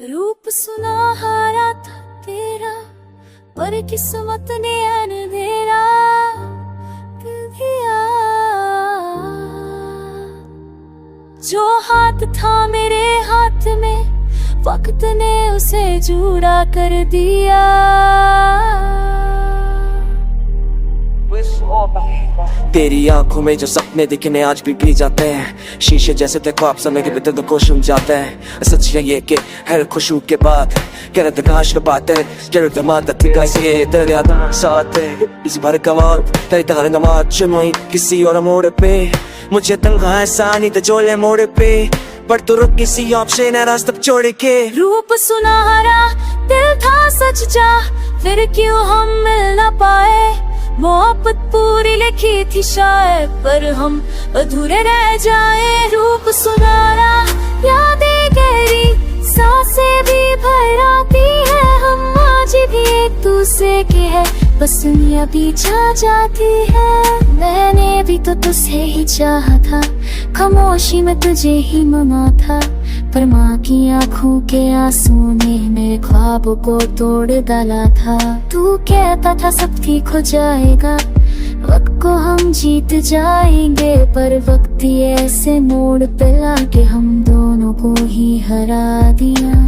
रूप सुनहरा था तेरा, पर किस्मत ने अंधेरा कर दिया। जो हाथ था मेरे हाथ में, वक्त ने उसे जुड़ा कर दिया। तेरी आंखों में जो सपने दिखने आज भी पी जाते हैं, शीशे जैसे ते ख्वाब समय के भीतर को सुन जाते हैं। सच है ये कि हर खुशबू के बाद कहते प्रकाश का बात है, जरूर दमाद का ये दरिया साथ है। इस भर कमाल तेरी तरह नमाज चुनोई किसी और मोड़ पे, मुझे तंगा ऐसा नहीं तो जोले मोड़ पे, पर तू रुक किसी ऑप्शन है रास्ता छोड़ के। रूप सुनहरा दिल था सच जा, फिर क्यों हम मिल ना पाए। मोहब्बत पूरी लिखी थी शायद, पर हम अधूरे रह जाए। रूप सुनहरा यादें गहरी, सांसें भी भर आती है। हम आज भी एक दूसरे के हैं, बस दुनिया पीछा जाती है। मैंने भी तो तुझसे ही चाहा था, खामोशी में तुझे ही मना था, पर माँ की आँखों के आंसू ने मेरे ख्वाबों को तोड़ डाला था। तू कहता था सब ठीक हो जाएगा, वक्त को हम जीत जाएंगे, पर वक्त ही ऐसे मोड़ पे लाके हम दोनों को ही हरा दिया।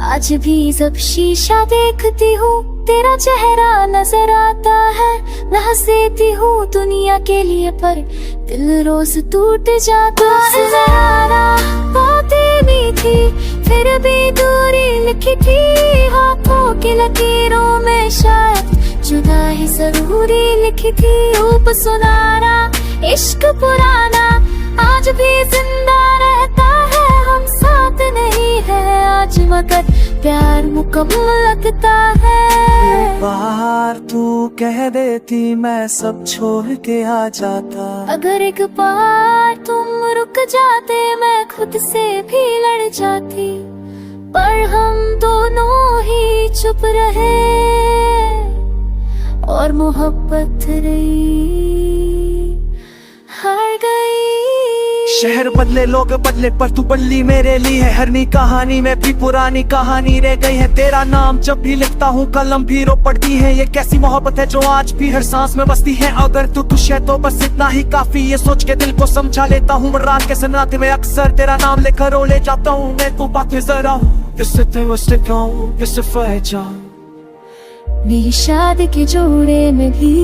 आज भी जब शीशा देखती हूँ, तेरा चेहरा नजर आता है। मैं हंस देती हूँ दुनिया के लिए, पर दिल रोज टूट जाता है। बातें भी थी फिर भी दूरी लिखी थी, हाथों की लकीरों में शायद जुदाई जरूरी लिखी थी। रूप सुनहरा इश्क पुराना आज भी जिंदा रहता है। हम साथ नहीं है आज, मगर प्यार मुकम्मल लगता है। बाहर तू कह देती मैं सब छोड़ के आ जाता। अगर एक बार तुम रुक जाते, मैं खुद से भी लड़ जाती, पर हम दोनों ही चुप रहे और मोहब्बत रही हार गई। शहर बदले लोग बदले, पर तू बदली मेरे लिए। हर नई कहानी में भी पुरानी कहानी रह गई है। तेरा नाम जब भी लिखता हूँ कलम भी रो पड़ती है। ये कैसी मोहब्बत है जो आज भी हर सांस में बसती है। अगर तू खुश है तो बस इतना ही काफी, ये सोच के दिल को समझा लेता हूँ। रात के सन्नाटे में अक्सर तेरा नाम लेकर रो ले जाता हूँ। मैं तू बात में जरा हूँ, इससे मेरी शादी के जोड़े में भी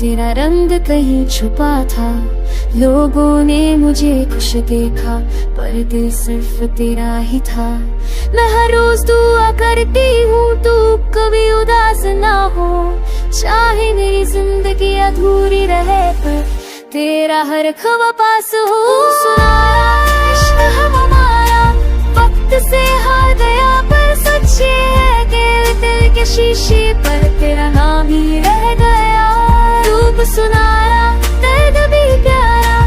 तेरा रंग कहीं छुपा था। लोगों ने मुझे खुश देखा, पर दिल सिर्फ तेरा ही था। मैं हर रोज दुआ करती हूँ तू कभी उदास ना हो, चाहे मेरी जिंदगी अधूरी रहे, पर तेरा हर ख्वाब पास हो। इश्क हमारा वक्त से हार गया, पर सच ये है कि दिल के शीशे पर तेरा नाम ही रह गया। रूप सुनहरा दर्द भी प्यारा,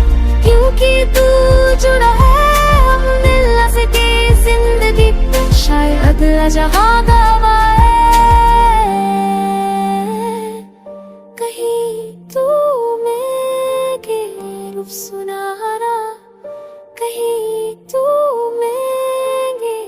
क्योंकि तू जुड़ा है। हम मिल न सके जिंदगी में, शायद अगला जहां गवा है। कहीं तू मैं के रूप सुनहरा, कहीं तू मैं गे।